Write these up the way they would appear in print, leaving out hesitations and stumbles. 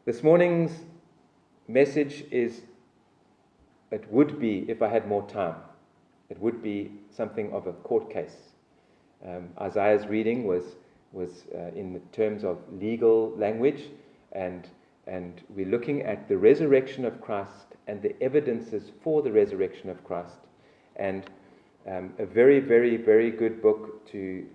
This morning's message it would be, if I had more time, it would be something of a court case. Isaiah's reading was in the terms of legal language, and we're looking at the resurrection of Christ and the evidences for the resurrection of Christ. And a very, very, very good book to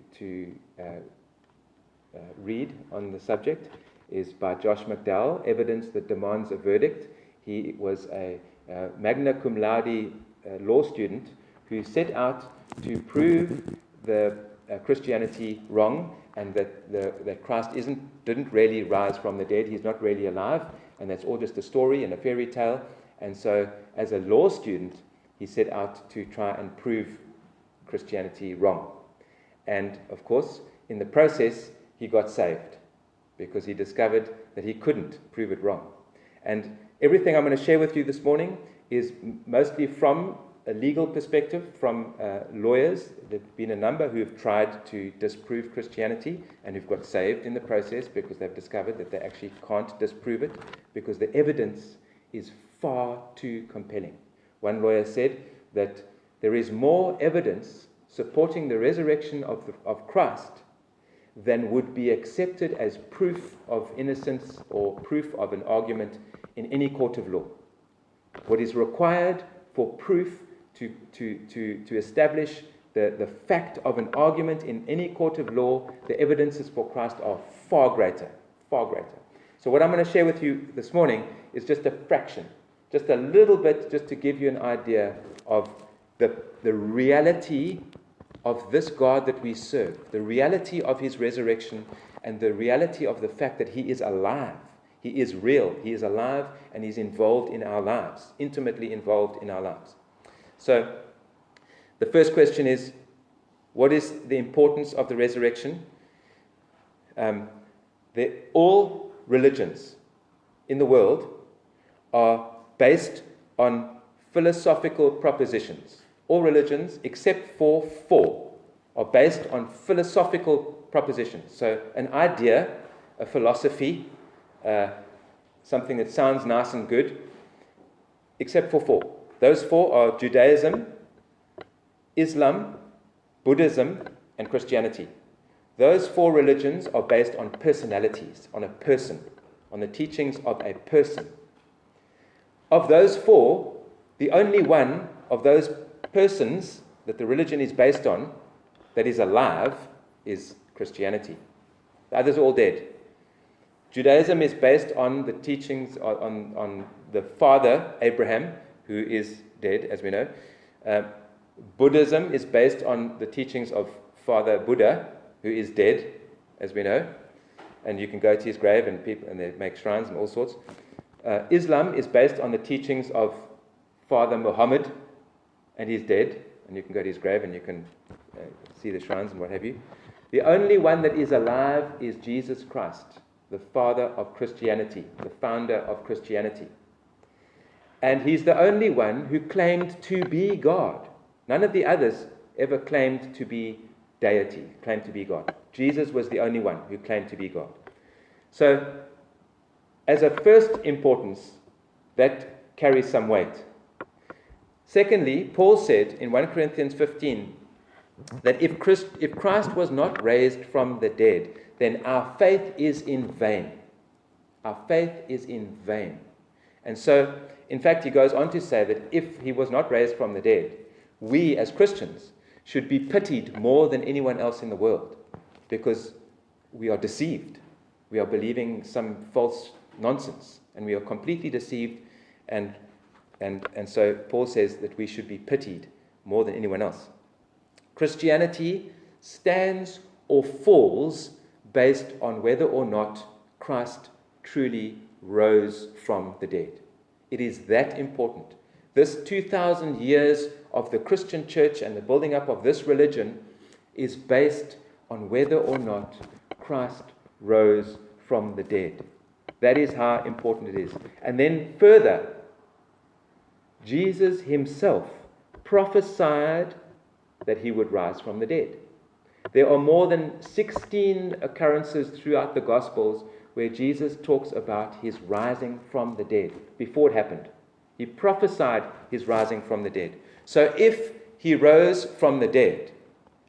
read on the subject is by Josh McDowell, Evidence That Demands a Verdict. He was a magna cum laude law student who set out to prove the Christianity wrong, and that Christ didn't really rise from the dead. He's not really alive, and that's all just a story and a fairy tale. And so, as a law student, he set out to try and prove Christianity wrong. And of course, in the process, he got saved because he discovered that he couldn't prove it wrong. And everything I'm going to share with you this morning is mostly from a legal perspective, from lawyers. There have been a number who have tried to disprove Christianity and who've got saved in the process because they've discovered that they actually can't disprove it because the evidence is far too compelling. One lawyer said that there is more evidence supporting the resurrection of Christ than would be accepted as proof of innocence or proof of an argument in any court of law. What is required for proof to establish the fact of an argument in any court of law, the evidences for Christ are far greater, far greater. So what I'm going to share with you this morning is just a fraction, just a little bit, just to give you an idea of the reality of this God that we serve, the reality of his resurrection, and the reality of the fact that he is alive. He is real, he is alive, and he's involved in our lives, intimately involved in our lives. So, the first question is, what is the importance of the resurrection? All religions in the world are based on philosophical propositions. All religions, except for four, are based on philosophical propositions. So an idea, a philosophy, something that sounds nice and good, except for four. Those four are Judaism, Islam, Buddhism, and Christianity. Those four religions are based on personalities, on a person, on the teachings of a person. Of those four, the only one of those persons that the religion is based on that is alive is Christianity. The others are all dead. Judaism is based on the teachings on the father Abraham, who is dead, as we know. Buddhism is based on the teachings of Father Buddha, who is dead, as we know. And you can go to his grave, and they make shrines and all sorts. Islam is based on the teachings of Father Muhammad, and he's dead, and you can go to his grave and you can see the shrines and what have you. The only one that is alive is Jesus Christ, the father of Christianity, the founder of Christianity. And he's the only one who claimed to be God. None of the others ever claimed to be deity, claimed to be God. Jesus was the only one who claimed to be God. So, as a first importance, that carries some weight. Secondly, Paul said in 1 Corinthians 15 that if Christ was not raised from the dead, then our faith is in vain. Our faith is in vain. And so, in fact, he goes on to say that if he was not raised from the dead, we as Christians should be pitied more than anyone else in the world because we are deceived. We are believing some false nonsense, and we are completely deceived, and so Paul says that we should be pitied more than anyone else. Christianity stands or falls based on whether or not Christ truly rose from the dead. It is that important. This 2,000 years of the Christian church and the building up of this religion is based on whether or not Christ rose from the dead. That is how important it is. And then further, Jesus himself prophesied that he would rise from the dead. There are more than 16 occurrences throughout the Gospels where Jesus talks about his rising from the dead before it happened. He prophesied his rising from the dead. So if he rose from the dead,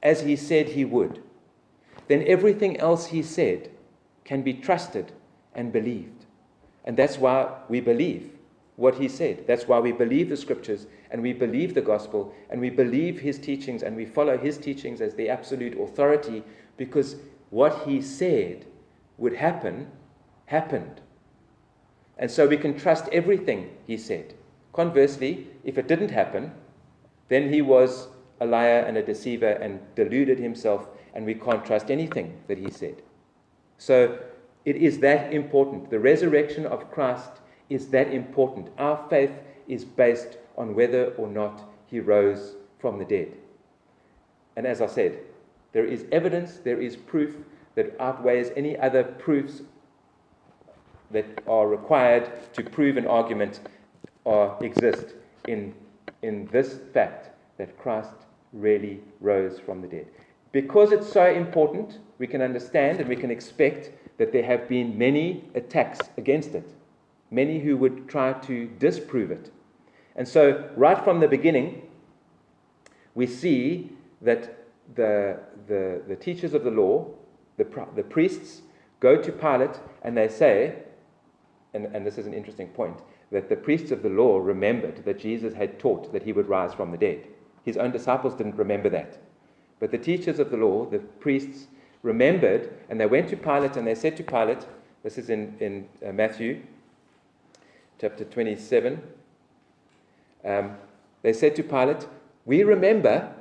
as he said he would, then everything else he said can be trusted and believed. And that's why we believe what he said. That's why we believe the scriptures, and we believe the gospel, and we believe his teachings, and we follow his teachings as the absolute authority, because what he said would happen, happened. And so we can trust everything he said. Conversely, if it didn't happen, then he was a liar and a deceiver and deluded himself, and we can't trust anything that he said. So it is that important. The resurrection of Christ is that important. Our faith is based on whether or not he rose from the dead. And as I said, there is evidence, there is proof that outweighs any other proofs that are required to prove an argument or exist in this fact that Christ really rose from the dead. Because it's so important, we can understand and we can expect that there have been many attacks against it, many who would try to disprove it. And so, right from the beginning, we see that the teachers of the law, the priests, go to Pilate and they say, and this is an interesting point, that the priests of the law remembered that Jesus had taught that he would rise from the dead. His own disciples didn't remember that. But the teachers of the law, the priests, remembered, and they went to Pilate and they said to Pilate, this is in Matthew chapter 27, they said to Pilate, we remember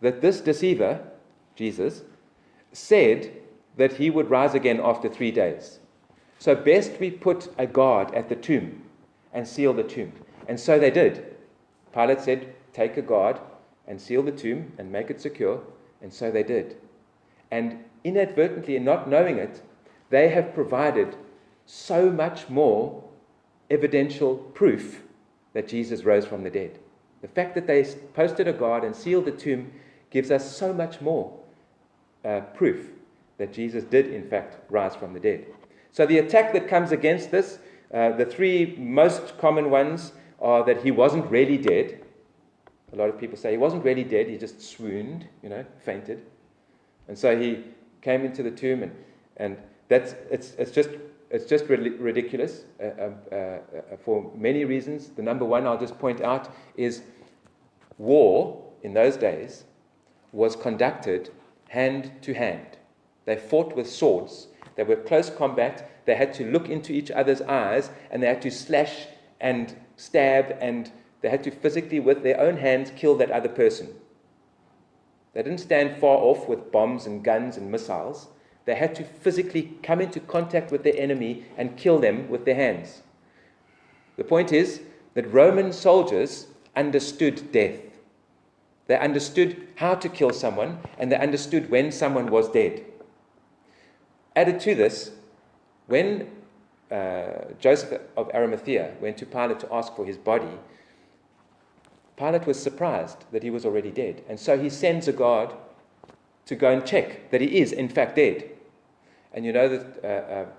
that this deceiver, Jesus, said that he would rise again after 3 days. So best we put a guard at the tomb and seal the tomb. And so they did. Pilate said, take a guard and seal the tomb and make it secure. And so they did. And inadvertently, and not knowing it, they have provided so much more evidential proof that Jesus rose from the dead. The fact that they posted a guard and sealed the tomb gives us so much more proof that Jesus did, in fact, rise from the dead. So the attack that comes against this, the three most common ones are that he wasn't really dead. A lot of people say he wasn't really dead, he just swooned, fainted. And so he came into the tomb, and it's just ridiculous for many reasons. The number one I'll just point out is war in those days was conducted hand to hand. They fought with swords. They were close combat. They had to look into each other's eyes, and they had to slash and stab, and they had to physically, with their own hands, kill that other person. They didn't stand far off with bombs and guns and missiles. They had to physically come into contact with their enemy and kill them with their hands. The point is that Roman soldiers understood death. They understood how to kill someone, and they understood when someone was dead. Added to this, when Joseph of Arimathea went to Pilate to ask for his body, Pilate was surprised that he was already dead. And so he sends a guard to go and check that he is, in fact, dead. And you know that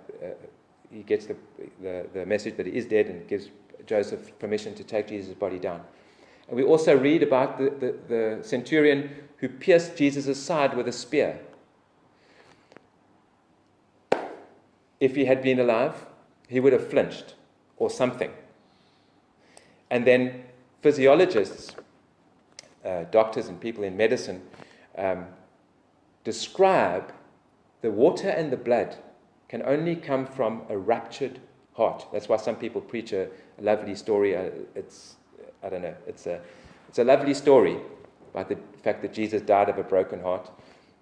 he gets the message that he is dead and gives Joseph permission to take Jesus' body down. And we also read about the centurion who pierced Jesus' side with a spear. If he had been alive, he would have flinched or something. And then physiologists, doctors and people in medicine, describe the water and the blood can only come from a ruptured heart. That's why some people preach a lovely story. It's a lovely story about the fact that Jesus died of a broken heart,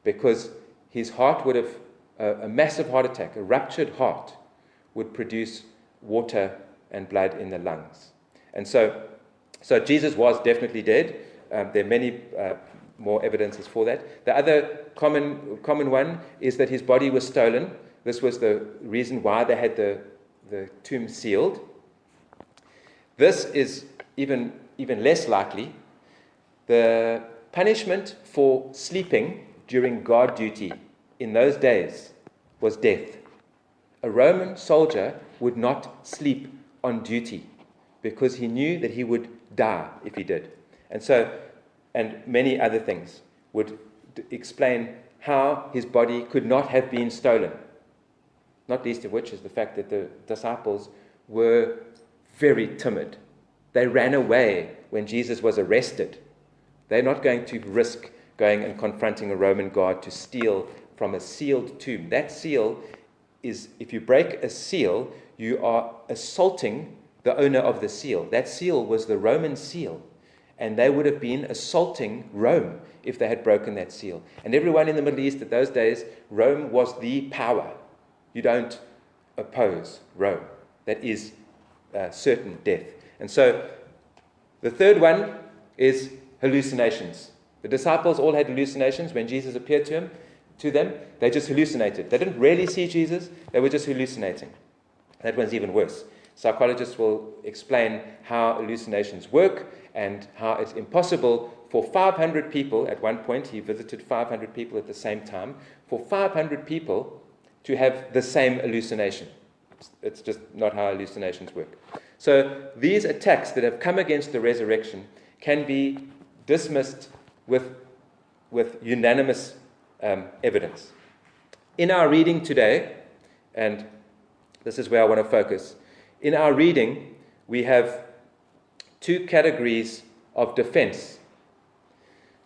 because his heart would have, a massive heart attack, a ruptured heart would produce water and blood in the lungs. And so Jesus was definitely dead. There are many more evidences for that. The other common one is that his body was stolen. This was the reason why they had the tomb sealed. This is even less likely. The punishment for sleeping during guard duty in those days was death. A Roman soldier would not sleep on duty because he knew that he would die if he did. And many other things would explain how his body could not have been stolen. Not least of which is the fact that the disciples were very timid. They ran away when Jesus was arrested. They're not going to risk going and confronting a Roman guard to steal from a sealed tomb. That seal is, if you break a seal, you are assaulting the owner of the seal. That seal was the Roman seal, and they would have been assaulting Rome if they had broken that seal. And everyone in the Middle East at those days, Rome was the power. You don't oppose Rome. That is certain death. And so the third one is hallucinations. The disciples all had hallucinations when Jesus appeared to them. They just hallucinated. They didn't really see Jesus. They were just hallucinating. That one's even worse. Psychologists will explain how hallucinations work and how it's impossible for 500 people, at one point he visited 500 people at the same time, for 500 people to have the same hallucination. It's just not how hallucinations work. So these attacks that have come against the resurrection can be dismissed with unanimous evidence. In our reading today, and this is where I want to focus, in our reading we have two categories of defense,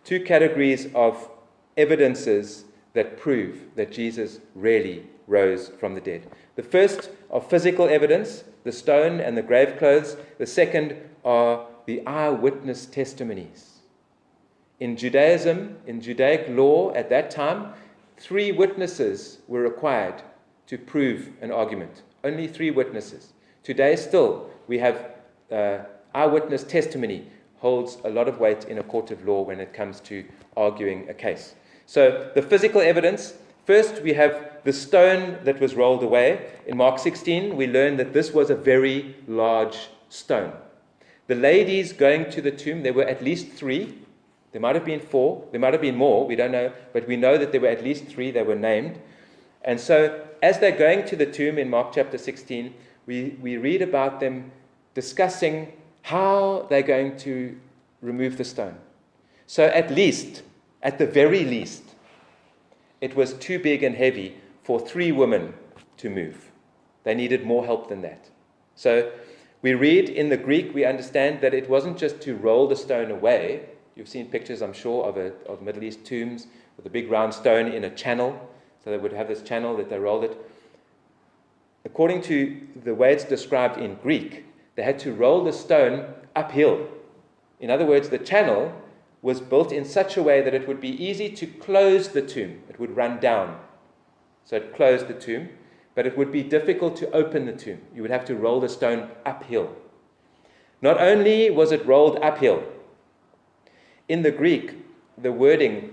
two categories of evidences that prove that Jesus really rose from the dead. The first are physical evidence, the stone and the grave clothes. The second are the eyewitness testimonies. In Judaism, in Judaic law at that time, 3 witnesses were required to prove an argument. Only 3 witnesses. Today still, we have eyewitness testimony holds a lot of weight in a court of law when it comes to arguing a case. So the physical evidence, first we have the stone that was rolled away. In Mark 16, we learn that this was a very large stone. The ladies going to the tomb, there were at least 3. There might have been 4. There might have been more. We don't know. But we know that there were at least 3 that were named. And so as they're going to the tomb in Mark chapter 16, we read about them discussing how they're going to remove the stone. So at the very least, it was too big and heavy for 3 women to move. They needed more help than that. So we read in the Greek, we understand that it wasn't just to roll the stone away. You've seen pictures, I'm sure, of Middle East tombs with a big round stone in a channel. So they would have this channel that they rolled it. According to the way it's described in Greek, they had to roll the stone uphill. In other words, the channel was built in such a way that it would be easy to close the tomb. It would run down. So it closed the tomb, but it would be difficult to open the tomb. You would have to roll the stone uphill. Not only was it rolled uphill, in the Greek, the wording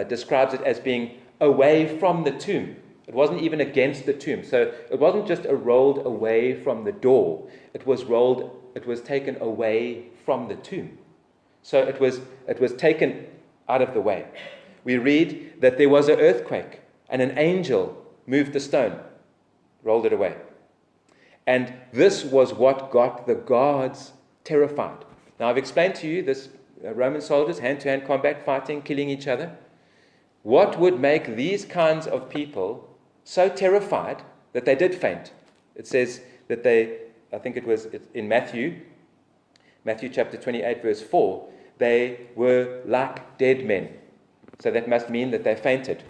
describes it as being away from the tomb. It wasn't even against the tomb. So it wasn't just rolled away from the door. It was taken away from the tomb. So it was taken out of the way. We read that there was an earthquake and an angel moved the stone, rolled it away. And this was what got the guards terrified. Now I've explained to you this Roman soldiers, hand-to-hand combat, fighting, killing each other. What would make these kinds of people so terrified that they did faint? It says that I think it was in Matthew chapter 28, verse 4, they were like dead men. So that must mean that they fainted.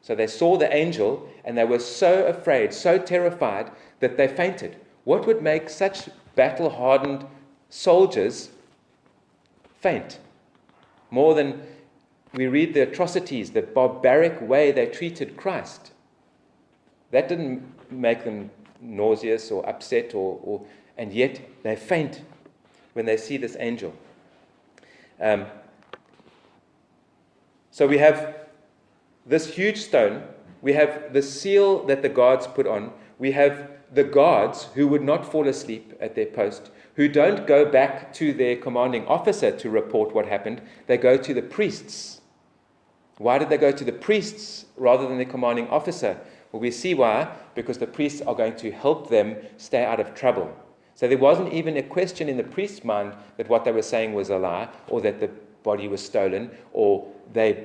So they saw the angel and they were so afraid, so terrified that they fainted. What would make such battle-hardened soldiers faint? More than we read the atrocities, the barbaric way they treated Christ. That didn't make them nauseous or upset, and yet they faint when they see this angel. So we have this huge stone. We have the seal that the guards put on. We have the guards who would not fall asleep at their post, who don't go back to their commanding officer to report what happened. They go to the priests. Why did they go to the priests rather than the commanding officer? Well, we see why, because the priests are going to help them stay out of trouble. So there wasn't even a question in the priest's mind that what they were saying was a lie, or that the body was stolen, or they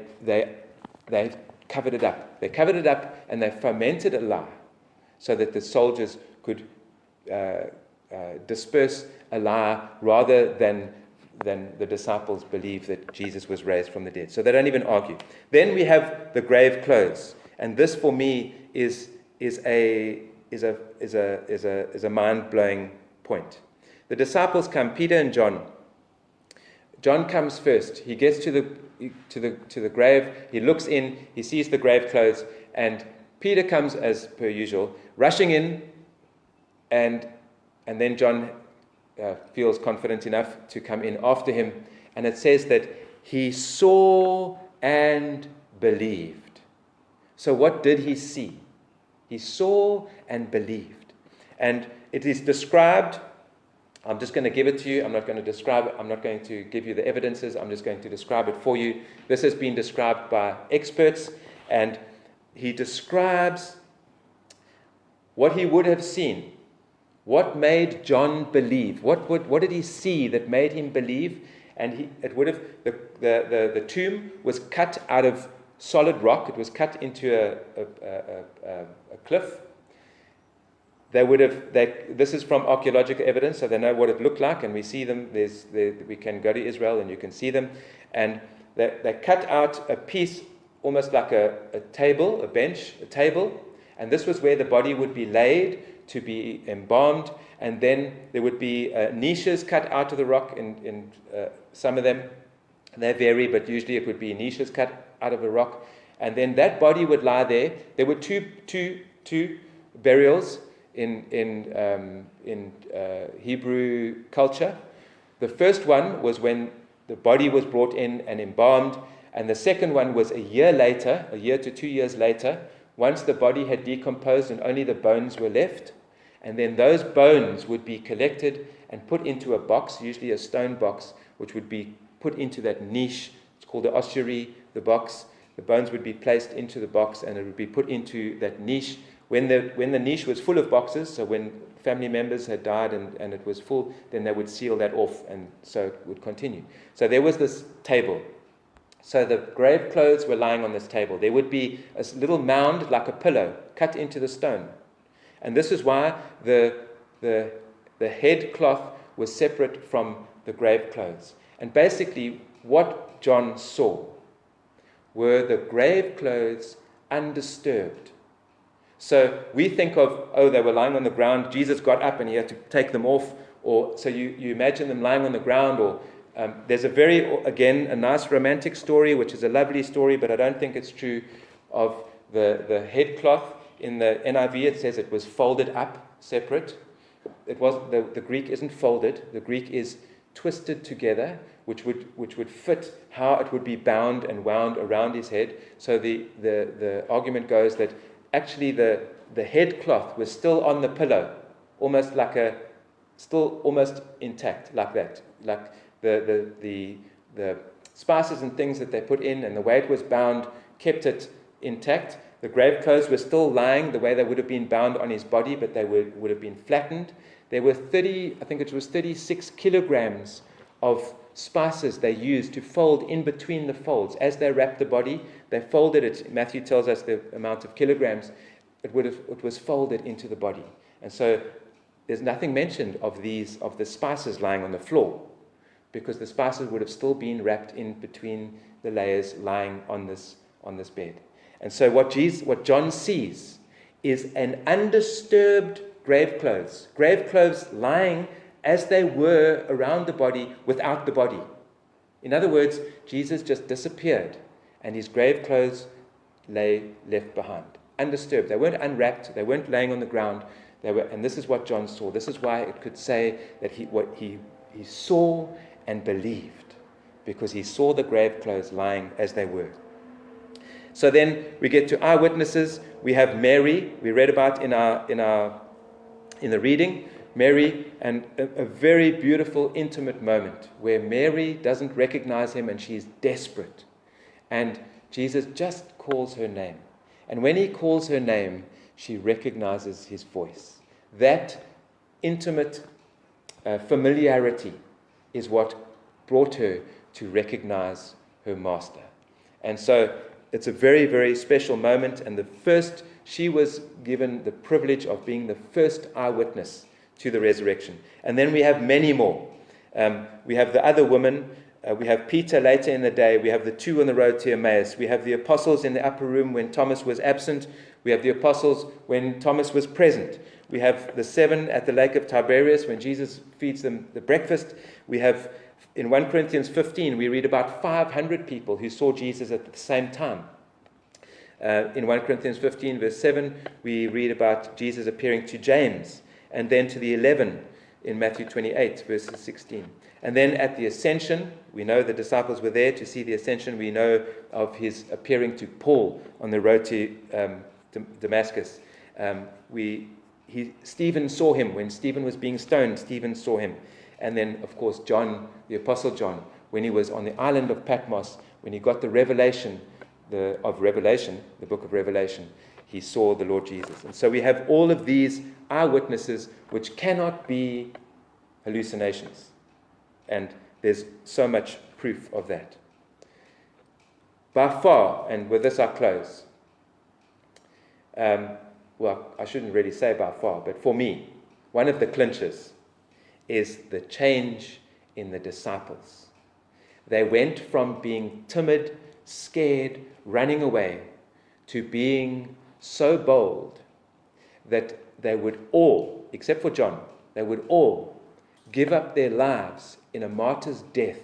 covered it up. They covered it up and they fomented a lie so that the soldiers could disperse a lie rather than the disciples believe that Jesus was raised from the dead. So they don't even argue. Then we have the grave clothes, and this for me is a mind-blowing point. The disciples come, Peter and John. John comes first. He gets to the grave. He looks in. He sees the grave clothes, and Peter comes as per usual, rushing in, and then John feels confident enough to come in after him, and it says that he saw and believed. So what did he see? He saw and believed. And it is described, I'm just going to give it to you, I'm not going to describe it, I'm not going to give you the evidences, I'm just going to describe it for you. This has been described by experts, and he describes what he would have seen. What made John believe? What did he see that made him believe? And the tomb was cut out of solid rock. It was cut into a cliff. This is from archaeological evidence, so they know what it looked like, and we see them. We can go to Israel and you can see them. And they cut out a piece, almost like a table, a bench, a table, and this was where the body would be laid to be embalmed, and then there would be niches cut out of the rock. In some of them, they vary, but usually it would be niches cut out of the rock, and then that body would lie there. There were two burials in Hebrew culture. The first one was when the body was brought in and embalmed, and the second one was a year to 2 years later, once the body had decomposed and only the bones were left. And then those bones would be collected and put into a box, usually a stone box, which would be put into that niche. It's called the ossuary, the box. The bones would be placed into the box, and it would be put into that niche. When the niche was full of boxes, so when family members had died and it was full, then they would seal that off, and so it would continue. So there was this table. So the grave clothes were lying on this table. There would be a little mound like a pillow cut into the stone. And this is why the head cloth was separate from the grave clothes. And basically what John saw were the grave clothes undisturbed. So we think of, they were lying on the ground, Jesus got up and he had to take them off, or so you imagine them lying on the ground, or there's a nice romantic story, which is a lovely story, but I don't think it's true, of the headcloth. In the NIV, it says it was folded up, separate. It was the Greek isn't folded. The Greek is twisted together, which would fit how it would be bound and wound around his head. So the argument goes that actually the headcloth was still on the pillow, almost almost intact, like that. Like the spices and things that they put in and the way it was bound kept it intact. The grave clothes were still lying the way they would have been bound on his body, but they would have been flattened. There were 36 kilograms of spices they used to fold in between the folds. As they wrapped the body, they folded it. Matthew tells us the amount of kilograms. It was folded into the body. And so there's nothing mentioned of the spices lying on the floor, because the spices would have still been wrapped in between the layers lying on this bed. And so what John sees is an undisturbed grave clothes lying as they were around the body without the body. In other words, Jesus just disappeared and his grave clothes lay left behind, undisturbed. They weren't unwrapped, they weren't laying on the ground. And this is what John saw. This is why it could say that he saw and believed, because he saw the grave clothes lying as they were. So then we get to eyewitnesses. We have Mary. We read about in the reading, Mary, and a very beautiful, intimate moment where Mary doesn't recognize him and she's desperate. And Jesus just calls her name. And when he calls her name, she recognizes his voice. That intimate familiarity is what brought her to recognize her master. And so it's a very, very special moment. And she was given the privilege of being the first eyewitness to the resurrection. And then we have many more. We have the other woman. We have Peter later in the day. We have the two on the road to Emmaus. We have the apostles in the upper room when Thomas was absent. We have the apostles when Thomas was present. We have the 7 at the lake of Tiberias when Jesus feeds them the breakfast. We have, in 1 Corinthians 15, we read about 500 people who saw Jesus at the same time. In 1 Corinthians 15, verse 7, we read about Jesus appearing to James, and then to the 11 in Matthew 28, verses 16. And then at the ascension, we know the disciples were there to see the ascension. We know of his appearing to Paul on the road to Damascus. Stephen saw him. When Stephen was being stoned, Stephen saw him. And then, of course, John, the Apostle John, when he was on the island of Patmos, when he got the revelation of Revelation, the book of Revelation, he saw the Lord Jesus. And so we have all of these eyewitnesses which cannot be hallucinations. And there's so much proof of that. By far, and with this I close, well, I shouldn't really say by far, but for me, one of the clinchers is the change in the disciples. They went from being timid, scared, running away, to being so bold that they would all, except for John, they would all give up their lives in a martyr's death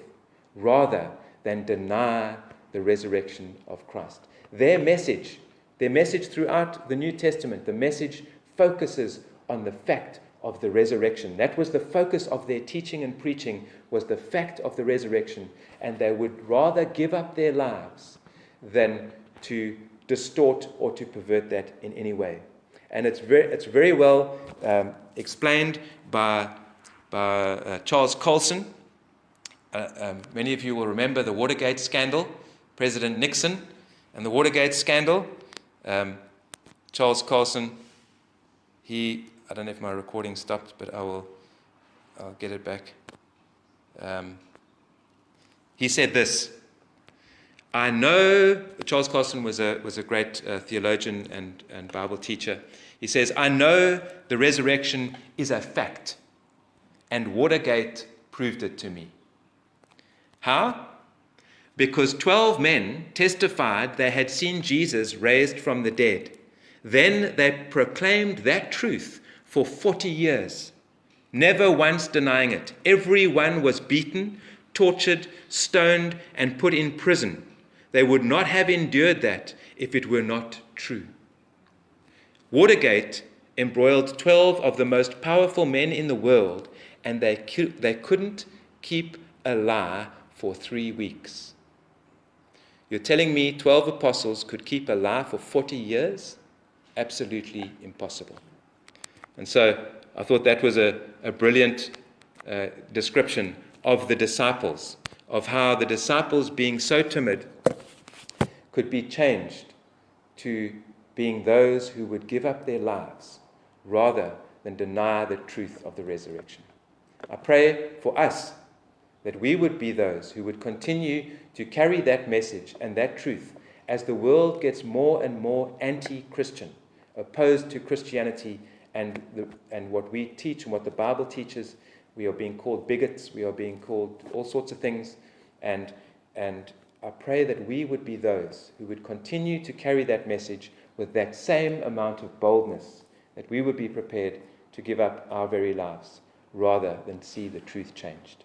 rather than deny the resurrection of Christ. Their message throughout the New Testament, the message focuses on the fact of the resurrection. That was the focus of their teaching and preaching, was the fact of the resurrection. And they would rather give up their lives than to distort or to pervert that in any way. And it's very well explained by Charles Colson. Many of you will remember the Watergate scandal, President Nixon and the Watergate scandal. Charles Colson, I don't know if my recording stopped, but I'll get it back. He said this: I know, Charles Colson was a great theologian and Bible teacher. He says, I know the resurrection is a fact, and Watergate proved it to me. How? Because 12 men testified they had seen Jesus raised from the dead. Then they proclaimed that truth for 40 years, never once denying it. Everyone was beaten, tortured, stoned, and put in prison. They would not have endured that if it were not true. Watergate embroiled 12 of the most powerful men in the world, and they couldn't keep a lie for 3 weeks. You're telling me 12 apostles could keep a lie for 40 years? Absolutely impossible. And so I thought that was a brilliant description of the disciples, of how the disciples, being so timid, could be changed to being those who would give up their lives rather than deny the truth of the resurrection. I pray for us that we would be those who would continue to carry that message and that truth as the world gets more and more anti-Christian, opposed to Christianity and what we teach and what the Bible teaches. We are being called bigots. We are being called all sorts of things. And I pray that we would be those who would continue to carry that message with that same amount of boldness, that we would be prepared to give up our very lives rather than see the truth changed.